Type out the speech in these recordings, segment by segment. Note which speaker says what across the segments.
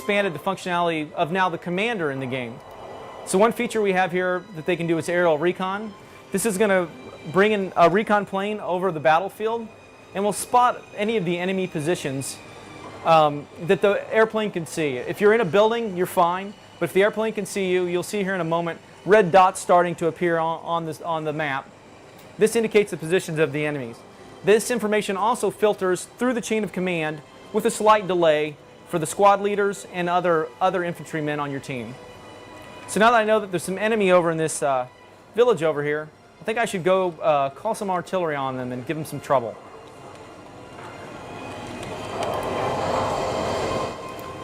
Speaker 1: expanded the functionality of now the commander in the game. So one feature we have here that they can do is aerial recon. This is going to bring in a recon plane over the battlefield and will spot any of the enemy positions that the airplane can see. If you're in a building, you're fine, but if the airplane can see you, you'll see here in a moment red dots starting to appear on the map. This indicates the positions of the enemies. This information also filters through the chain of command with a slight delay for the squad leaders and other infantrymen on your team. So now that I know that there's some enemy over in this village over here, I think I should go call some artillery on them and give them some trouble.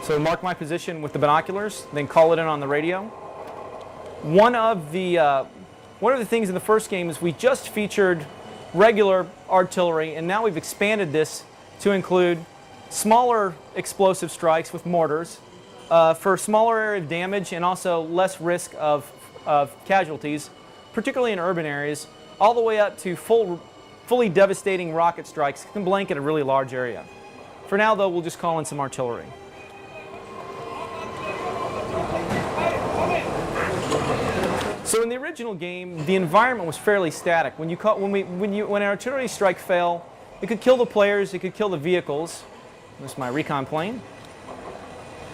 Speaker 1: So mark my position with the binoculars, then call it in on the radio. One of the things in the first game is we just featured regular artillery, and now we've expanded this to include smaller explosive strikes with mortars for smaller area of damage and also less risk of casualties, particularly in urban areas, all the way up to fully devastating rocket strikes that can blanket a really large area. For now, though, we'll just call in some artillery. So in the original game, the environment was fairly static. When an artillery strike fell, it could kill the players, it could kill the vehicles. This is my recon plane.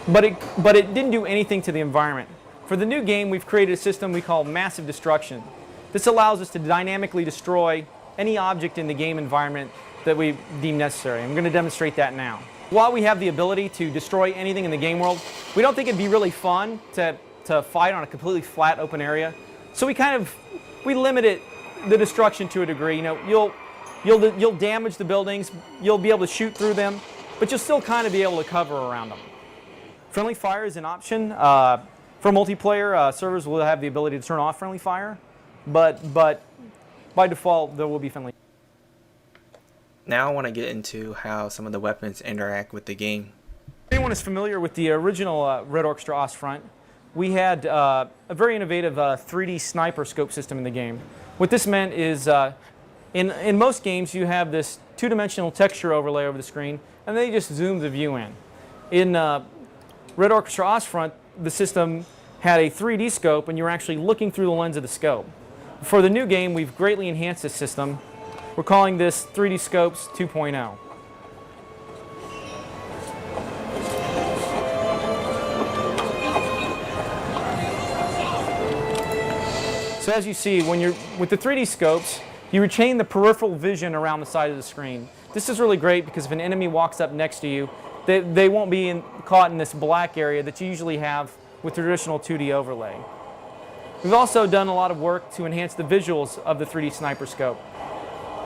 Speaker 1: But it didn't do anything to the environment. For the new game, we've created a system we call massive destruction. This allows us to dynamically destroy any object in the game environment that we deem necessary. I'm going to demonstrate that now. While we have the ability to destroy anything in the game world, we don't think it'd be really fun to fight on a completely flat open area. So we limit the destruction to a degree. You know, you'll damage the buildings, you'll be able to shoot through them, but you'll still kind of be able to cover around them. Friendly fire is an option. For multiplayer, servers will have the ability to turn off friendly fire, but by default there will be friendly.
Speaker 2: Now I want to get into how some of the weapons interact with the game.
Speaker 1: If anyone is familiar with the original Red Orchestra Ostfront, we had a very innovative 3D sniper scope system in the game. What this meant is in most games you have this two-dimensional texture overlay over the screen and they just zoom the view in. In Red Orchestra Ostfront, the system had a 3D scope and you were actually looking through the lens of the scope. For the new game, we've greatly enhanced this system. We're calling this 3D Scopes 2.0. So as you see, with the 3D scopes, you retain the peripheral vision around the side of the screen. This is really great because if an enemy walks up next to you, they won't be caught in this black area that you usually have with traditional 2D overlay. We've also done a lot of work to enhance the visuals of the 3D sniper scope.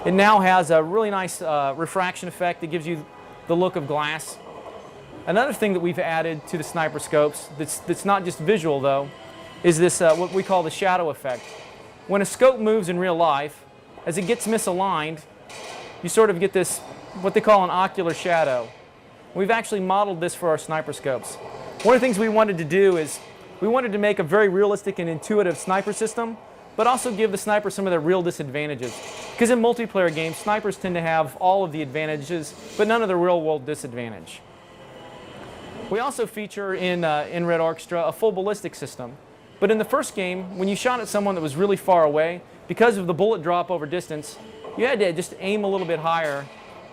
Speaker 1: It now has a really nice refraction effect that gives you the look of glass. Another thing that we've added to the sniper scopes that's not just visual though, is this what we call the shadow effect. When a scope moves in real life, as it gets misaligned, you sort of get this, what they call an ocular shadow. We've actually modeled this for our sniper scopes. One of the things we wanted to do is we wanted to make a very realistic and intuitive sniper system, but also give the sniper some of their real disadvantages. Because in multiplayer games, snipers tend to have all of the advantages, but none of the real-world disadvantage. We also feature in Red Orchestra a full ballistic system. But in the first game, when you shot at someone that was really far away, because of the bullet drop over distance, you had to just aim a little bit higher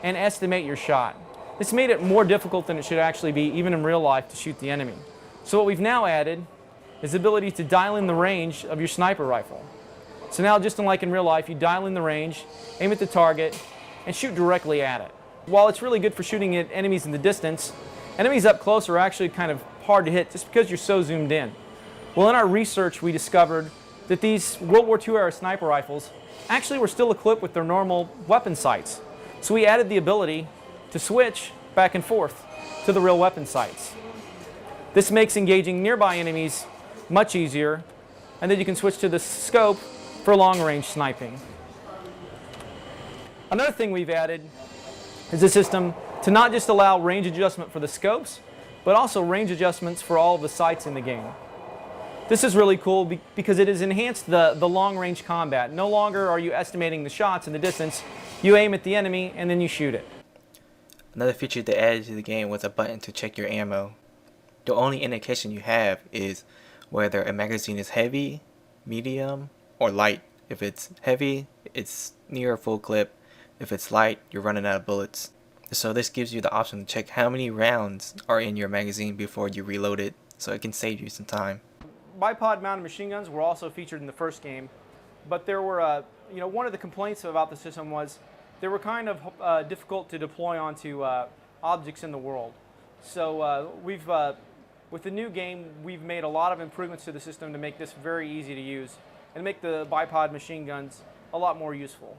Speaker 1: and estimate your shot. This made it more difficult than it should actually be, even in real life, to shoot the enemy. So what we've now added is the ability to dial in the range of your sniper rifle. So now, just like in real life, you dial in the range, aim at the target, and shoot directly at it. While it's really good for shooting at enemies in the distance, enemies up close are actually kind of hard to hit just because you're so zoomed in. Well, in our research, we discovered that these World War II era sniper rifles actually were still equipped with their normal weapon sights. So we added the ability to switch back and forth to the real weapon sights. This makes engaging nearby enemies much easier, and then you can switch to the scope for long-range sniping. Another thing we've added is a system to not just allow range adjustment for the scopes, but also range adjustments for all of the sights in the game. This is really cool because it has enhanced the long-range combat. No longer are you estimating the shots in the distance. You aim at the enemy and then you shoot it.
Speaker 2: Another feature they added to the game was a button to check your ammo. The only indication you have is whether a magazine is heavy, medium, or light. If it's heavy, it's near full clip. If it's light, you're running out of bullets. So this gives you the option to check how many rounds are in your magazine before you reload it, so it can save you some time.
Speaker 1: Bipod mounted machine guns were also featured in the first game, but there were, one of the complaints about the system was they were kind of difficult to deploy onto objects in the world. So with the new game, we've made a lot of improvements to the system to make this very easy to use and make the bipod machine guns a lot more useful.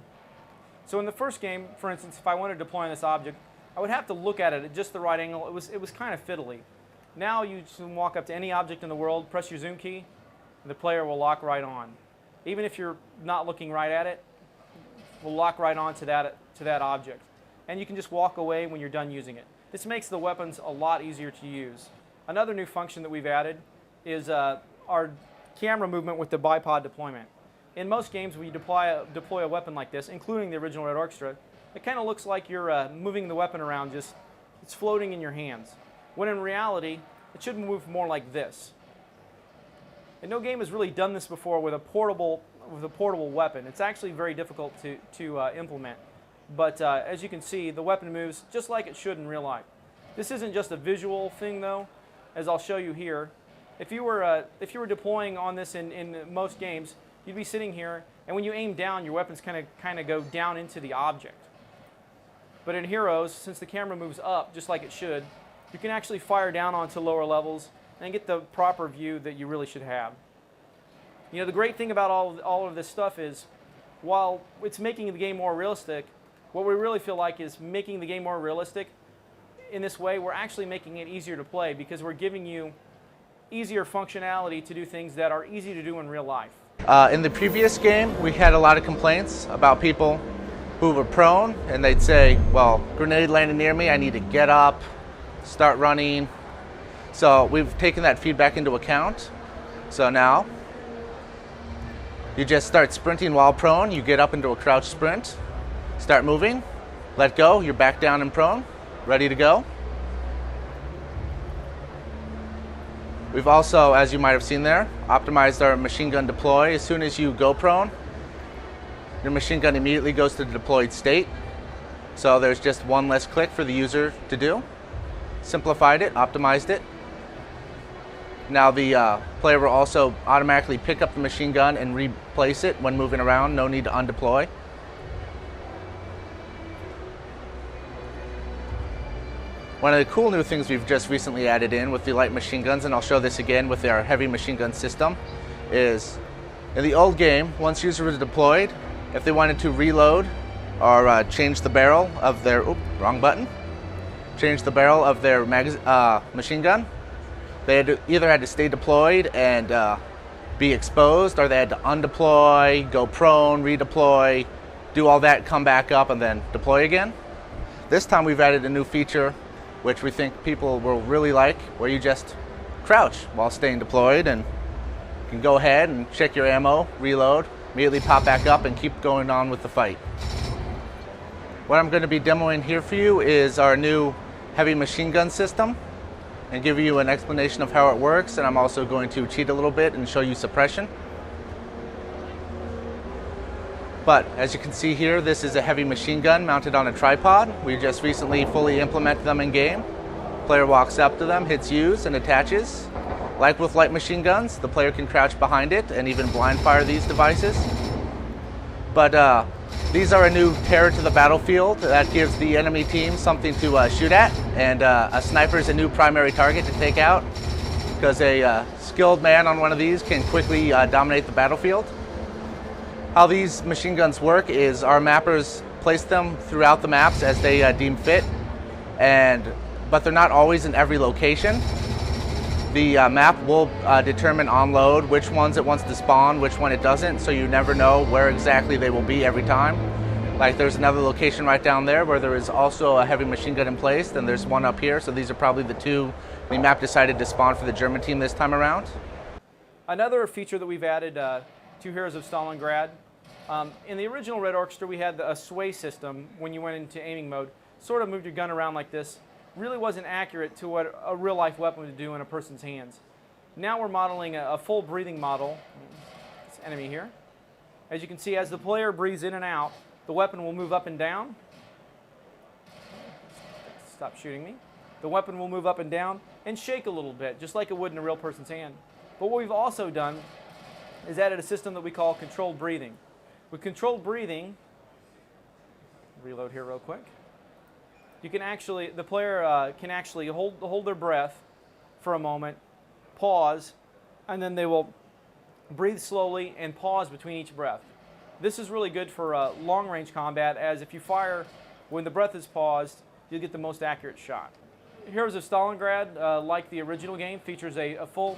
Speaker 1: So in the first game, for instance, if I wanted to deploy on this object, I would have to look at it at just the right angle. It was kind of fiddly. Now you just walk up to any object in the world, press your zoom key, and the player will lock right on. Even if you're not looking right at it, it will lock right on to that object. And you can just walk away when you're done using it. This makes the weapons a lot easier to use. Another new function that we've added is our camera movement with the bipod deployment. In most games, when you deploy a weapon like this, including the original Red Orchestra, it kind of looks like you're moving the weapon around, it's floating in your hands. When in reality, it should move more like this. And no game has really done this before with a portable weapon. It's actually very difficult to implement. But as you can see, the weapon moves just like it should in real life. This isn't just a visual thing, though, as I'll show you here. If you were deploying on this in most games, you'd be sitting here, and when you aim down, your weapons kind of go down into the object. But in Heroes, since the camera moves up just like it should, you can actually fire down onto lower levels and get the proper view that you really should have. You know, the great thing about all of this stuff is, while it's making the game more realistic, what we really feel like is making the game more realistic. In this way, we're actually making it easier to play because we're giving you easier functionality to do things that are easy to do in real life.
Speaker 3: In the previous game, we had a lot of complaints about people who were prone, and they'd say, well, grenade landed near me, I need to get up, start running. So we've taken that feedback into account. So now, you just start sprinting while prone, you get up into a crouch sprint, start moving, let go, you're back down and prone, ready to go. We've also, as you might have seen there, optimized our machine gun deploy. As soon as you go prone, your machine gun immediately goes to the deployed state. So there's just one less click for the user to do. Simplified it, optimized it. Now the player will also automatically pick up the machine gun and replace it when moving around. No need to undeploy. One of the cool new things we've just recently added in with the light machine guns, and I'll show this again with our heavy machine gun system, is in the old game, once user was deployed, if they wanted to reload or change the barrel of their, change the barrel of their machine gun, they either had to stay deployed and be exposed, or they had to undeploy, go prone, redeploy, do all that, come back up, and then deploy again. This time we've added a new feature which we think people will really like, where you just crouch while staying deployed, and you can go ahead and check your ammo, reload, immediately pop back up and keep going on with the fight. What I'm going to be demoing here for you is our new heavy machine gun system and give you an explanation of how it works, and I'm also going to cheat a little bit and show you suppression. But as you can see here, this is a heavy machine gun mounted on a tripod. We just recently fully implemented them in game. Player walks up to them, hits use, and attaches. Like with light machine guns, the player can crouch behind it and even blind fire these devices. But these are a new terror to the battlefield that gives the enemy team something to shoot at, and a sniper is a new primary target to take out, because a skilled man on one of these can quickly dominate the battlefield. How these machine guns work is our mappers place them throughout the maps as they deem fit, but they're not always in every location. The map will determine on load which ones it wants to spawn, which one it doesn't, so you never know where exactly they will be every time. Like there's another location right down there where there is also a heavy machine gun in place, and there's one up here, so these are probably the two the map decided to spawn for the German team this time around.
Speaker 1: Another feature that we've added to Heroes of Stalingrad, in the original Red Orchestra we had a sway system when you went into aiming mode. Sort of moved your gun around like this. really wasn't accurate to what a real-life weapon would do in a person's hands. Now we're modeling a full breathing model. This enemy here. As you can see, as the player breathes in and out, the weapon will move up and down. Stop shooting me. The weapon will move up and down and shake a little bit, just like it would in a real person's hand. But what we've also done is added a system that we call controlled breathing. With controlled breathing, reload here real quick. You can actually, the player can actually hold their breath for a moment, pause, and then they will breathe slowly and pause between each breath. This is really good for long-range combat, as if you fire when the breath is paused, you'll get the most accurate shot. Heroes of Stalingrad, like the original game, features a full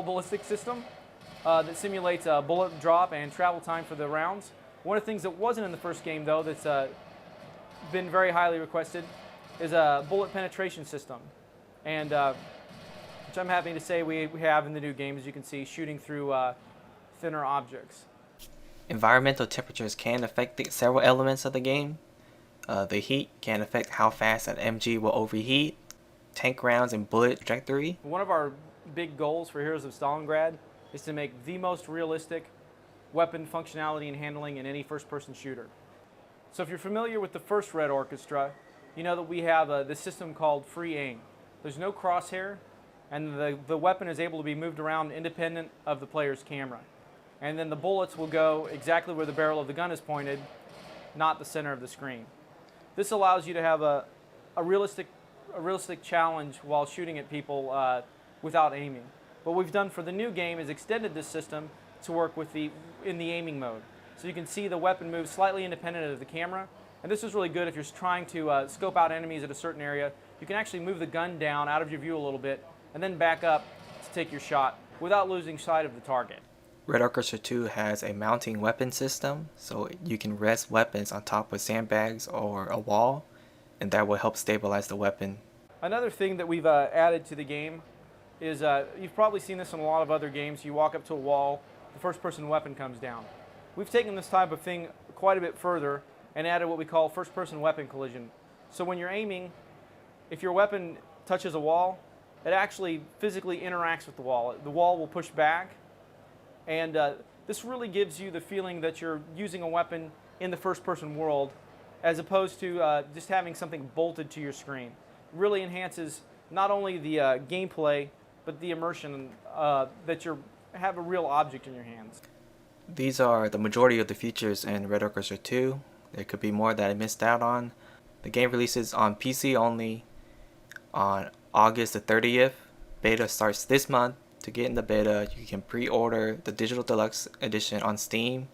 Speaker 1: ballistic system that simulates bullet drop and travel time for the rounds. One of the things that wasn't in the first game, though, that's been very highly requested, is a bullet penetration system, and which I'm happy to say we have in the new game, as you can see, shooting through thinner objects.
Speaker 2: Environmental temperatures can affect several elements of the game. The heat can affect how fast an MG will overheat, tank rounds and bullet trajectory.
Speaker 1: One of our big goals for Heroes of Stalingrad is to make the most realistic weapon functionality and handling in any first-person shooter. So if you're familiar with the first Red Orchestra, you know that we have this system called free aim. There's no crosshair, and the weapon is able to be moved around independent of the player's camera. And then the bullets will go exactly where the barrel of the gun is pointed, not the center of the screen. This allows you to have a realistic challenge while shooting at people without aiming. What we've done for the new game is extended this system to work with in the aiming mode. So you can see the weapon move slightly independent of the camera. And this is really good if you're trying to scope out enemies at a certain area. You can actually move the gun down out of your view a little bit and then back up to take your shot without losing sight of the target.
Speaker 2: Red Orchestra 2 has a mounting weapon system, so you can rest weapons on top of sandbags or a wall, and that will help stabilize the weapon.
Speaker 1: Another thing that we've added to the game is, you've probably seen this in a lot of other games, you walk up to a wall, the first-person weapon comes down. We've taken this type of thing quite a bit further and added what we call first-person weapon collision. So when you're aiming, if your weapon touches a wall, it actually physically interacts with the wall. The wall will push back, and this really gives you the feeling that you're using a weapon in the first-person world as opposed to just having something bolted to your screen. It really enhances not only the gameplay, but the immersion that you have a real object in your hands.
Speaker 2: These are the majority of the features in Red Orchestra 2. There could be more that I missed out on. The game releases on PC only on August the 30th. Beta starts this month. To get in the beta, you can pre-order the Digital Deluxe Edition on Steam,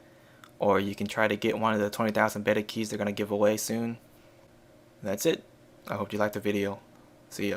Speaker 2: or you can try to get one of the 20,000 beta keys they're going to give away soon. That's it. I hope you liked the video. See ya.